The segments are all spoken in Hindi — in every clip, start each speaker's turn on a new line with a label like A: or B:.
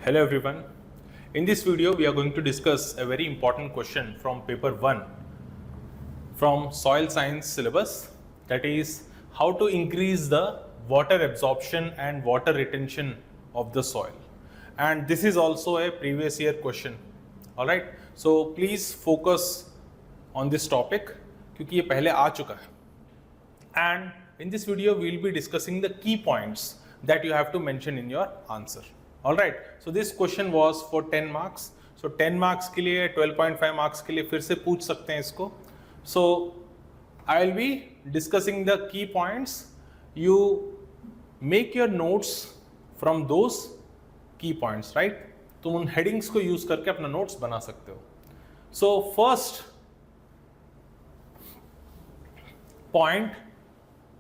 A: Hello everyone. In this video we are going to discuss a very important question from paper 1 from soil science syllabus, that is how to increase the water absorption and water retention of the soil, and this is also a previous year question. All right, so please focus on this topic क्योंकि ये पहले आ चुका है. And in this video we will be discussing the key points that you have to mention in your answer. All right, so this question was for 10 marks. So 10 marks के लिए 12.5 marks के लिए फिर से पूछ सकते हैं इसको. So I will be discussing the key points. You make your notes from those key points, right? तुम उन headings को use करके अपना notes बना सकते हो. So first point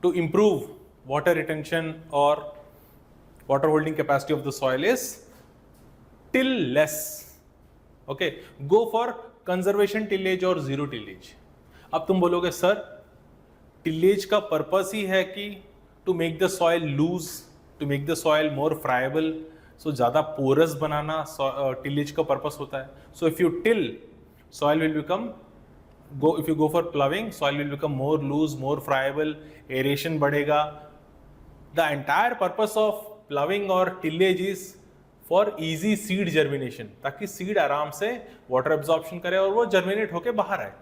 A: to improve water retention or water holding capacity of the soil is till less. Okay, go for conservation tillage or zero tillage. अब तुम बोलोगे सर tillage का पर्पस ही है कि to make the soil loose, to make the soil more friable, so ज़्यादा porous बनाना tillage का पर्पस होता है. So if you till, soil will become if you go for ploughing, soil will become more loose, more friable, aeration बढ़ेगा. The entire purpose of ploughing or tillage is for easy seed germination, ताकि seed आराम से water absorption करे और वो germinate होके बाहर आए.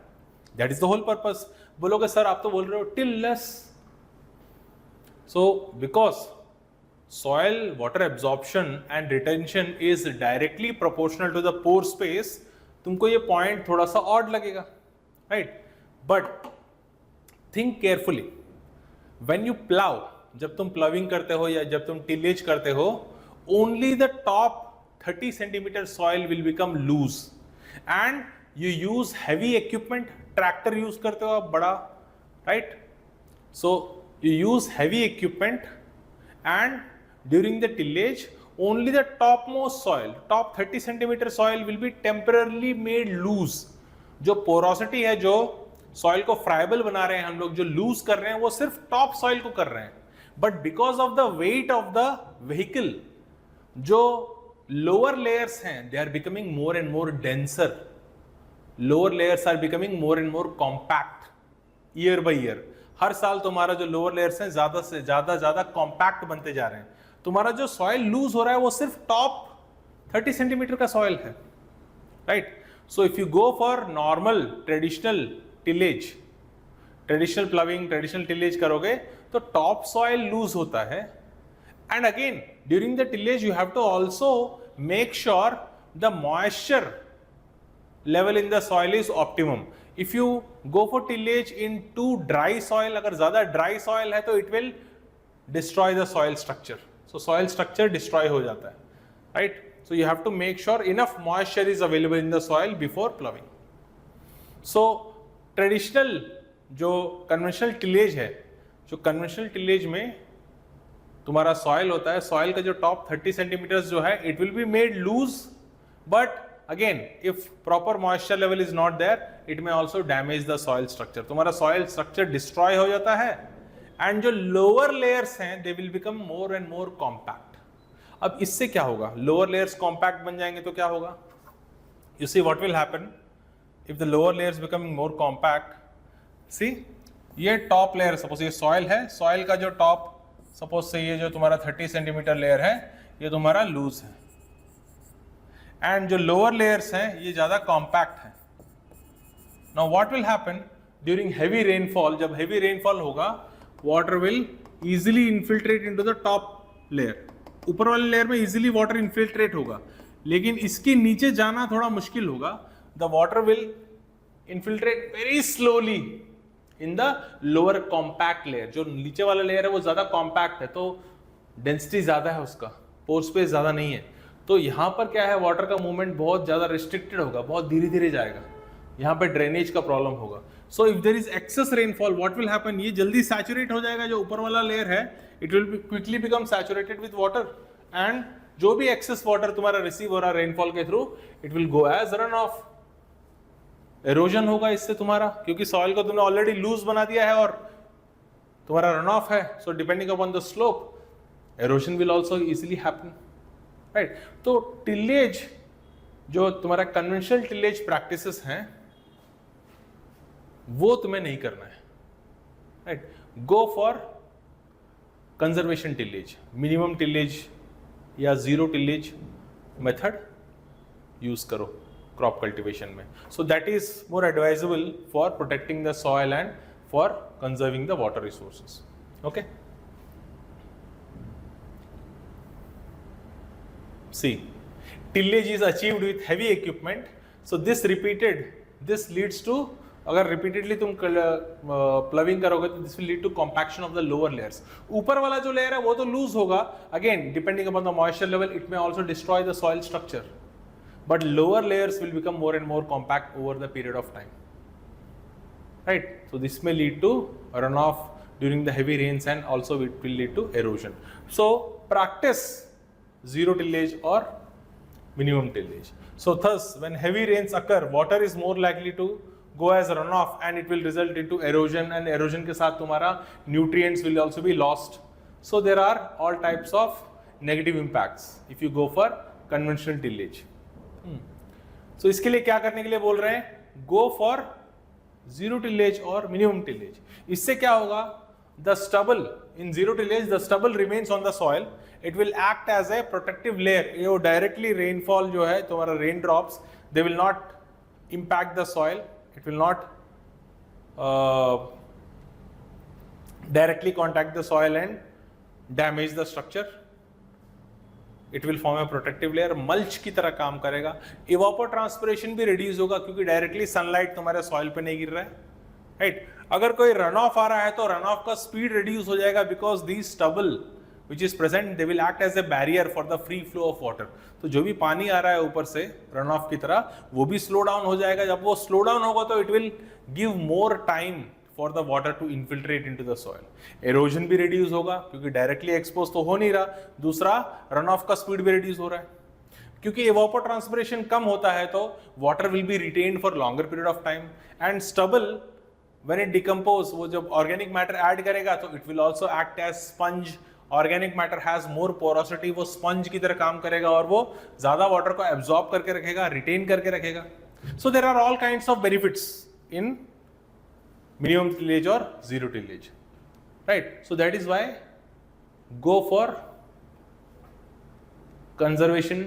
A: That is the whole purpose. बोलोगे सर आप तो बोल रहे हो till less. So because soil water absorption and retention is directly proportional to the pore space, तुमको ये point थोड़ा सा odd लगेगा, right? But think carefully. When you plow, जब तुम प्लविंग करते हो या जब तुम टिलेज करते हो, only the top 30 centimetre soil will become loose and you use heavy equipment. Tractor use करते हो आप बड़ा, right? So you use heavy equipment and during the tillage only the top most soil, top 30 centimetre soil will be temporarily made loose. जो पोरोसिटी है, जो सॉइल को फ्राइबल बना रहे हैं हम लोग, जो लूज कर रहे हैं, वो सिर्फ टॉप सॉइल को कर रहे हैं. But because of the weight of the vehicle, जो lower layers हैं, they are becoming more and more denser. Lower layers are becoming more and more compact year by year. हर साल तुम्हारा जो lower layers हैं ज़्यादा से ज़्यादा compact बनते जा रहे हैं. तुम्हारा जो soil lose हो रहा है वो सिर्फ top 30 सेंटीमीटर का soil है, right? So if you go for normal traditional tillage, traditional ploughing, traditional tillage करोगे तो टॉप सॉइल लूज होता है. And again during the tillage you have to also make sure the moisture level in the soil is optimum. If you go for tillage in too dry soil, अगर ज्यादा ड्राई सॉइल है तो it will destroy the soil structure. So soil structure destroy हो जाता है, right? So you have to make sure enough moisture is available in the soil before प्लविंग. So traditional जो कन्वेंशनल टिलेज है, जो कन्वेंशनल टिलेज में तुम्हारा सॉइल होता है, सॉइल का जो टॉप 30 सेंटीमीटर जो है, it will be made loose. But again if proper moisture level is not there, it may also damage the soil structure. तुम्हारा सॉइल स्ट्रक्चर डिस्ट्रॉय हो जाता है एंड जो लोअर लेयर्स हैं they will become more and more compact. अब इससे क्या होगा? लोअर लेयर्स कॉम्पैक्ट बन जाएंगे तो क्या होगा? You see what will happen if the lower layers becoming more compact. See, ये टॉप लेयर, सपोज ये सॉइल है, सॉइल का जो टॉप, सपोज से ये जो तुम्हारा 30 सेंटीमीटर लेयर है, ये तुम्हारा लूज है, एंड जो लोअर लेयर्स हैं ये ज्यादा कॉम्पैक्ट है. Now what will happen during heavy rainfall? जब हेवी रेनफॉल होगा, water will easily infiltrate into the top layer. ऊपर वाले लेयर में इजीली वाटर इन्फिल्ट्रेट होगा, लेकिन इसके नीचे जाना थोड़ा मुश्किल होगा. The water will infiltrate very slowly in the lower compact layer. जो नीचे वाला लेयर है वो ज्यादा कॉम्पैक्ट है, तो डेंसिटी ज्यादा है, उसका पोर स्पेस ज्यादा नहीं है. तो यहाँ पर क्या है, वाटर का मूवमेंट बहुत ज्यादा रिस्ट्रिक्टेड होगा, बहुत धीरे धीरे जाएगा. यहाँ पे ड्रेनेज का प्रॉब्लम होगा. So if there is excess rainfall, what will happen, ये जल्दी सैचुरेट हो जाएगा. जो ऊपर वाला लेयर है, it will quickly become saturated with water, and जो भी एक्सेस वाटर तुम्हारा रिसीव हो रहा है रेनफॉल के through, it will go as run off. Erosion होगा इससे तुम्हारा, क्योंकि सॉइल को तुमने ऑलरेडी लूज बना दिया है और तुम्हारा रन ऑफ है. So depending upon the slope, erosion will also easily happen, right. तो टिलेज जो तुम्हारा कन्वेंशनल टिलेज प्रैक्टिसेस हैं वो तुम्हें नहीं करना है, right. Go for conservation tillage, minimum tillage या जीरो टिलेज मेथड यूज करो क्रॉप कल्टीवेशन में। सो that is more advisable for protecting the soil and for conserving the water resources. Okay, see, tillage is achieved with heavy equipment, so this leads to, अगर repeatedly तुम प्लविंग करोगे तो this will lead to compaction of the lower layers। ऊपर वाला जो लेयर है वो तो लूज होगा, again depending upon the moisture level it may also destroy the soil structure, but lower layers will become more and more compact over the period of time, right? So this may lead to runoff during the heavy rains and also it will lead to erosion. So practice zero tillage or minimum tillage. So thus when heavy rains occur, water is more likely to go as runoff and it will result into erosion, and erosion के साथ तुम्हारा nutrients will also be lost. So there are all types of negative impacts if you go for conventional tillage. So इसके लिए क्या करने के लिए बोल रहे हैं? Go for zero tillage or minimum tillage. इससे क्या होगा? The stubble in zero tillage, the stubble remains on the soil. It will act as a protective layer. ये directly rainfall जो है तुम्हारा raindrops, they will not impact the soil. It will not directly contact the soil and damage the structure. It will form a protective layer. Mulch की तरह काम करेगा. Evapotranspiration भी reduce होगा क्योंकि directly sunlight तुम्हारे soil पे नहीं गिर रहा है, right? अगर कोई रन ऑफ आ रहा है तो रन ऑफ का स्पीड रिड्यूस हो जाएगा because the stubble which is present they will act as a barrier for the free flow of water. तो जो भी पानी आ रहा है ऊपर से रन ऑफ की तरह वो भी स्लो डाउन हो जाएगा। जब वो स्लो डाउन होगा तो it will give more time for the water to infiltrate into the soil. Erosion भी रिड्यूस होगा क्योंकि डायरेक्टली एक्सपोज तो हो नहीं रहा, दूसरा रन ऑफ का स्पीड भी रिड्यूस हो रहा है। क्योंकि इवापोट्रांसपिरेशन कम होता है तो water will be retained for longer period of time and stubble when it decompose, वो जब organic matter add करेगा तो it will also act as sponge। Organic matter has more porosity, वो sponge की तरह काम करेगा और वो ज़्यादा water को absorb करके रखेगा, retain करके रखेगा। So there are all kinds of benefits in minimum tillage or zero tillage, right? So that is why go for conservation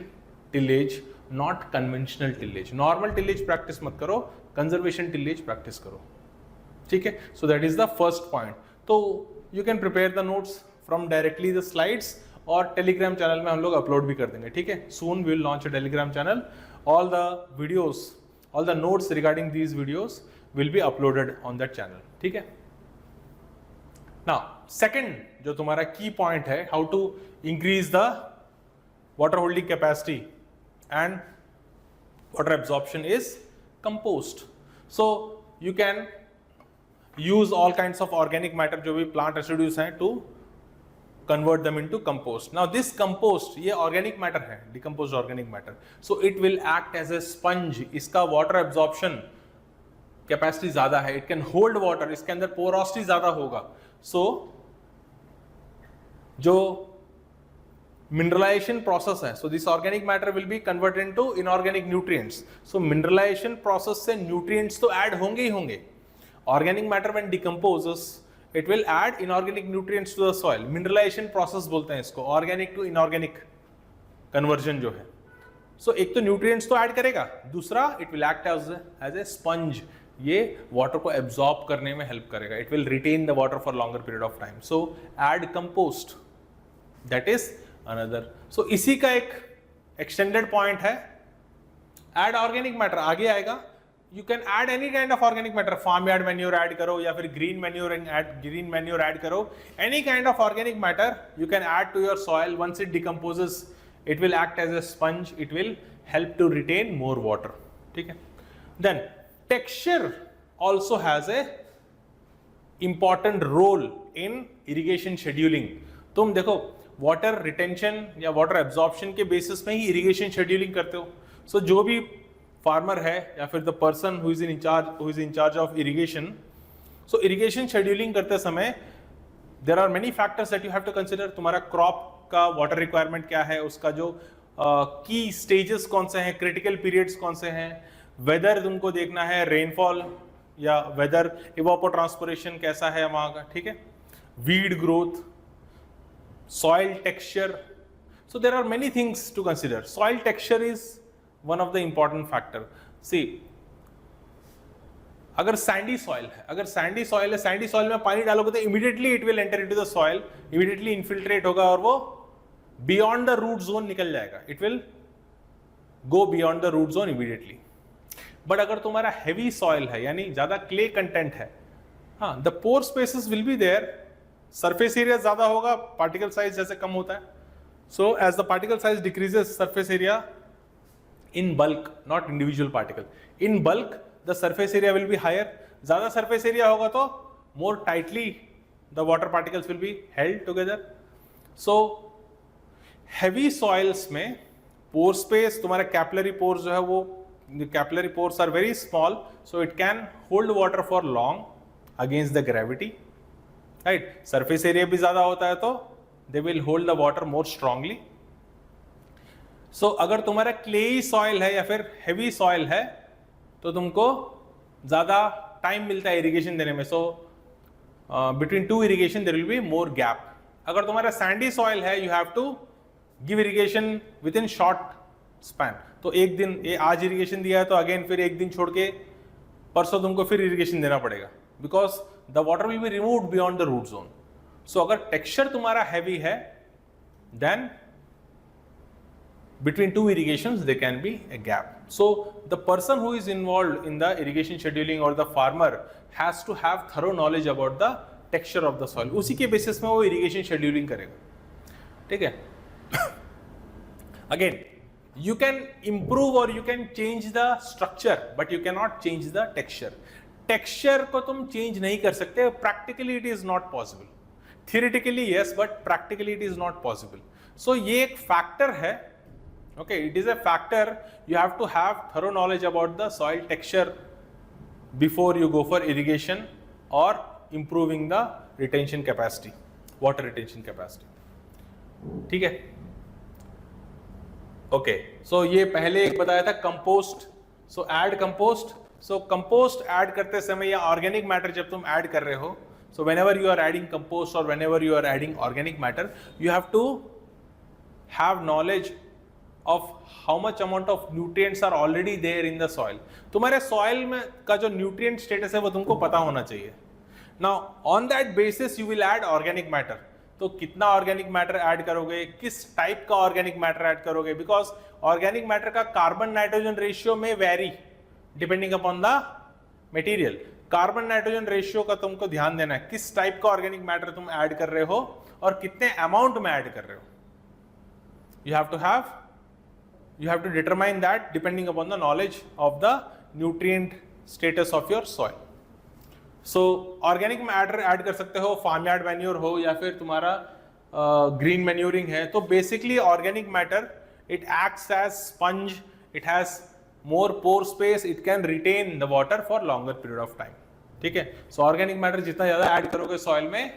A: tillage, not conventional tillage। Normal tillage practice मत करो, conservation tillage practice करो, ठीक है। So that is the first point. तो you can prepare the notes from directly the slides और टेलीग्राम चैनल में हम लोग अपलोड भी कर देंगे, ठीक है। Soon we will launch a Telegram channel, all the videos, all the notes regarding these videos will be uploaded on that channel, ठीक है। नाउ सेकंड जो तुम्हारा की पॉइंट है, how to increase the water holding capacity and water absorption is compost. So you can use all kinds of organic matter जो भी plant residues हैं to convert them into compost। Now this compost ये organic matter है, decomposed organic matter, so it will act as a sponge। इसका water absorption capacity ज़्यादा है, it can hold water, इसके अंदर porosity ज़्यादा होगा। so जो mineralization process है, so this organic matter will be converted into inorganic nutrients। so mineralization process से nutrients तो add होंगे ही होंगे। Organic matter when decomposes, it will add inorganic nutrients to the soil। Mineralization process बोलते हैं इसको, organic to inorganic conversion जो है। So एक तो nutrients तो add करेगा, दूसरा it will act as a sponge। ये water को absorb करने में help करेगा। It will retain the water for longer period of time। So add compost, that is another। So इसी का एक extended point है, add organic matter, आगे आएगा। You can add any kind of organic matter, farmyard manure add करो या फिर green manure add करो, any kind of organic matter you can add to your soil। once it decomposes it will act as a sponge, it will help to retain more water, ठीक है। then texture also has a important role in irrigation scheduling। तुम देखो water retention या water absorption के basis में ही irrigation scheduling करते हो। so जो भी फार्मर है या फिर the person who is in charge of irrigation, so irrigation scheduling करते समय there are many factors that you have to consider. तुम्हारा क्रॉप का वाटर रिक्वायरमेंट क्या है, उसका जो की स्टेजेस कौन से हैं, क्रिटिकल पीरियड्स कौन से हैं, वेदर तुमको देखना है, रेनफॉल या वेदर, इवापोट्रांसपिरेशन कैसा है वहां का, ठीक है, weed growth, soil texture. So there are many things to consider. Soil texture is one of the important factor. See, अगर सैंडी सॉइल है, अगर सैंडी सॉइल है, सैंडी सॉइल में पानी डालोगे तो immediately it will enter into the soil, immediately infiltrate होगा और वो बियॉन्ड द रूट जोन निकल जाएगा, it will go beyond the root zone immediately. But अगर तुम्हारा हैवी सॉइल है, यानी ज्यादा क्ले कंटेंट है, हाँ, the pore spaces will be there, surface area ज्यादा होगा, पार्टिकल साइज जैसे कम होता है. So as the particle size decreases, surface area in bulk, not individual particle, in bulk the surface area will be higher. ज्यादा सरफेस एरिया होगा तो more tightly the water particles will be held together. So heavy soils में पोर स्पेस, तुम्हारा कैपिलरी पोर्स जो है वो, capillary pores are very small, so it can hold water for long against the gravity, right. Surface area भी ज्यादा होता है तो they will hold the water more strongly. So अगर तुम्हारा क्लेई सॉइल है या फिर हैवी सॉइल है तो तुमको ज्यादा टाइम मिलता है इरिगेशन देने में. So between two irrigation there will be more gap. अगर तुम्हारा सैंडी सॉइल है, you have to give irrigation within short span. तो एक दिन, ये आज इरिगेशन दिया है तो अगेन फिर एक दिन छोड़ के परसों तुमको फिर इरिगेशन देना पड़ेगा, because the water will be removed beyond the root zone. So अगर टेक्सचर तुम्हारा हैवी है, then between two irrigations there can be a gap. So the person who is involved in the irrigation scheduling or the farmer has to have thorough knowledge about the texture of the soil. उसी के बेसिस में वो irrigation scheduling करेगा, ठीक है. Again, you can improve or you can change the structure, but you cannot change the texture. Texture को तुम change नहीं कर सकते, practically it is not possible. Theoretically yes, but practically it is not possible. So ये एक factor है. Okay, it is a factor. You have to have thorough knowledge about the soil texture before you go for irrigation or improving the retention capacity, water retention capacity. ठीक है? Okay, so ये पहले एक बताया था compost. So add compost. So compost add करते समय या organic matter जब तुम add कर रहे हो, so whenever you are adding compost or whenever you are adding organic matter, you have to have knowledge of how much amount of nutrients are already there in the soil. तुम्हारे soil में का जो nutrient status है वो तुमको पता होना चाहिए. Now on that basis you will add organic matter. तो कितना organic matter add करोगे, किस type का organic matter add करोगे, because organic matter का carbon nitrogen ratio में vary depending upon the material. Carbon nitrogen ratio का तुमको ध्यान देना है, किस type का organic matter तुम add कर रहे हो और कितने amount में add कर रहे हो. You have to determine that depending upon the knowledge of the nutrient status of your soil. So organic matter add कर सकते हो, farmyard manure हो या फिर तुम्हारा green manuring है. तो basically organic matter, it acts as sponge, it has more pore space, it can retain the water for longer period of time. ठीक है? So organic matter जितना ज़्यादा add करोगे soil में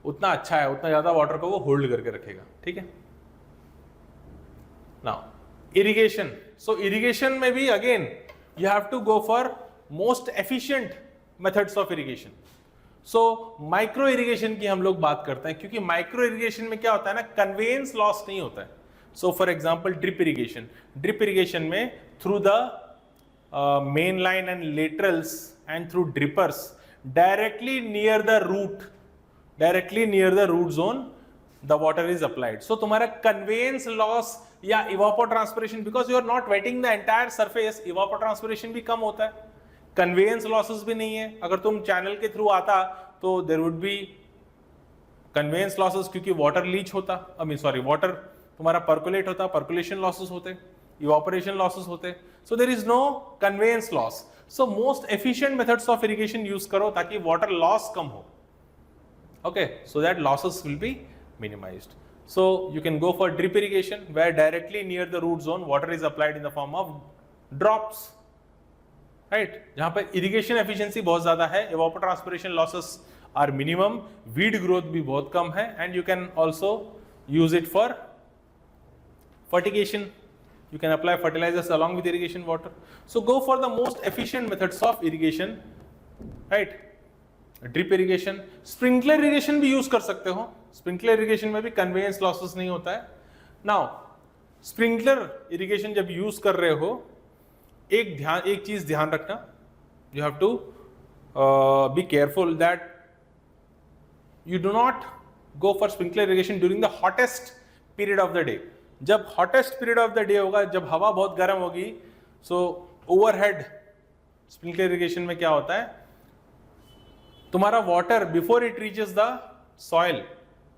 A: उतना अच्छा है, उतना ज़्यादा water को वो hold करके रखेगा. ठीक है? Now irrigation. So irrigation में भी again you have to go for most efficient methods of irrigation. So micro irrigation की हम लोग बात करते हैं, क्योंकि micro irrigation में क्या होता है ना, conveyance loss नहीं होता है. So for example drip irrigation. Drip irrigation में through the main line and laterals and through drippers directly near the root zone the water is applied. So तुम्हारा conveyance loss या evapotranspiration, because you are not wetting the entire surface, evapotranspiration भी कम होता है, conveyance losses भी नहीं है. अगर तुम channel के through आता तो there would be conveyance losses, क्योंकि water leach होता, water तुम्हारा percolate होता, percolation losses होते, evaporation losses होते. So there is no conveyance loss. So most efficient methods of irrigation use करो ताकि water loss कम हो. Okay, so that losses will be minimized. So you can go for drip irrigation where directly near the root zone water is applied in the form of drops, right? जहाँ पे irrigation efficiency बहुत ज़्यादा है, evapotranspiration losses are minimum, weed growth भी बहुत कम है, and you can also use it for fertigation You can apply fertilizers along with irrigation water. So go for the most efficient methods of irrigation, right? Drip irrigation, sprinkler irrigation भी use कर सकते हो. Sprinkler irrigation में भी conveyance losses नहीं होता है. Now, sprinkler irrigation जब use कर रहे हो, एक चीज ध्यान रखना. You have to be careful that you do not go for sprinkler irrigation during the hottest period of the day. जब hottest period of the day होगा, जब हवा बहुत गर्म होगी, सो ओवरहेड स्प्रिंकलर इरिगेशन में क्या होता है, तुम्हारा water before it reaches the soil,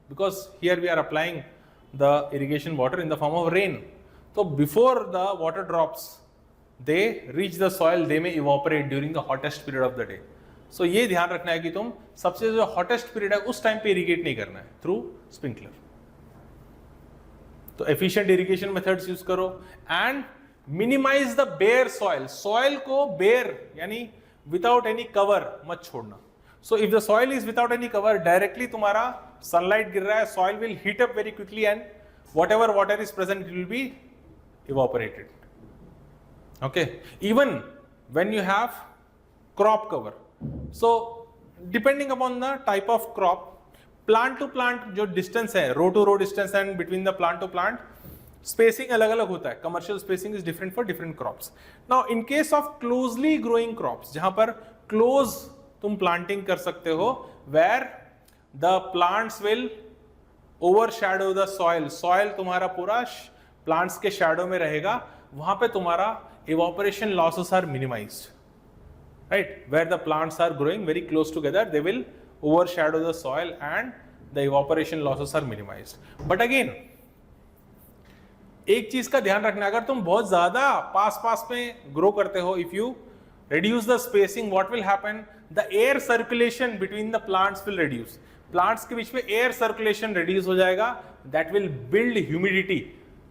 A: because here we are applying the irrigation water in the form of rain, तो before the water drops they reach the soil, they may evaporate during the hottest period of the day. So ये ध्यान रखना है कि तुम सबसे जो हॉटेस्ट पीरियड है उस टाइम पे इरिगेट नहीं करना है थ्रू स्प्रिंकलर. तो एफिशिएंट इरिगेशन मेथड्स यूज करो and minimise the bare soil. Soil को बेयर यानी विदाउट एनी कवर मत छोड़ना. So if the soil is without any cover, directly तुम्हारा सनलाइट गिर रहा है, soil will heat up very quickly and whatever water is present, it will be evaporated. Okay, even when you have crop cover, so depending upon the type of crop, plant to plant जो distance है, row to row distance and between the plant to plant spacing अलग अलग होता है. commercial spacing is different for different crops. Now in case of closely growing crops, जहां पर close तुम planting कर सकते हो, where the plants will overshadow the soil, soil तुम्हारा पूरा plants के shadow में रहेगा, वहां पे तुम्हारा evaporation losses are minimized, right? Where the plants are growing very close together, they will overshadow the soil and the evaporation losses are minimized. But again, एक चीज का ध्यान रखना, अगर तुम बहुत ज्यादा पास में grow करते हो, if you reduce the spacing, what will happen? The air circulation between the plants will reduce. Plants के बीच में एयर सर्कुलेशन रिड्यूस हो जाएगा, दैट विल बिल्ड ह्यूमिडिटी,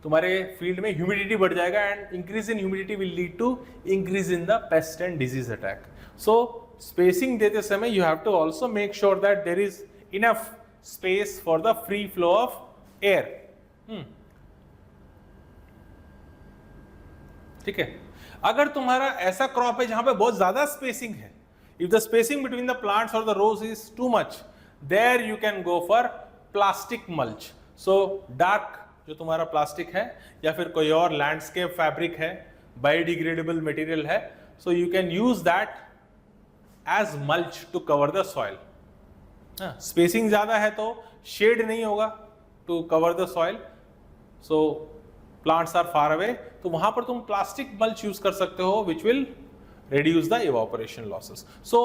A: तुम्हारे फील्ड में ह्यूमिडिटी बढ़ जाएगा and increase in humidity will lead to increase in the pest and disease attack. So spacing देते समय you have to also make sure that there is enough space for the free flow of air. ठीक है, अगर तुम्हारा ऐसा क्रॉप है जहां पे बहुत ज्यादा स्पेसिंग है, if the spacing between the plants और the rows is too much, there you can go for plastic mulch. so dark जो तुम्हारा प्लास्टिक है या फिर कोई और लैंडस्केप फैब्रिक है, बायोडिग्रेडेबल मटेरियल है, so you can use that as mulch to cover the soil. Spacing ज्यादा है तो शेड नहीं होगा to cover the soil, so plants are far away, तो वहां पर तुम प्लास्टिक mulch यूज कर सकते हो which will reduce the evaporation losses. so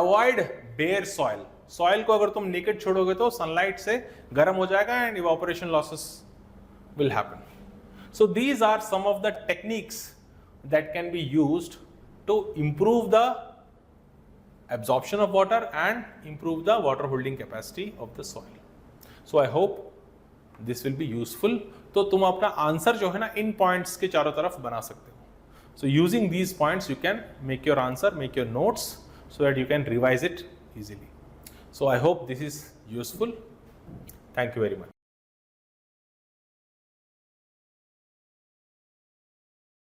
A: avoid bare soil. Soil को अगर तुम नेकेड छोड़ोगे तो सनलाइट से गर्म हो जाएगा and evaporation losses will happen. So these are some of the techniques that can be used to improve the absorption of water and improve the water holding capacity of the soil. So I hope this will be useful. तो तुम अपना आंसर जो है ना इन पॉइंट्स के चारों तरफ बना सकते हो. So using these points you can make your answer, make your notes so that you can revise it easily. So I hope this is useful. Thank you very much.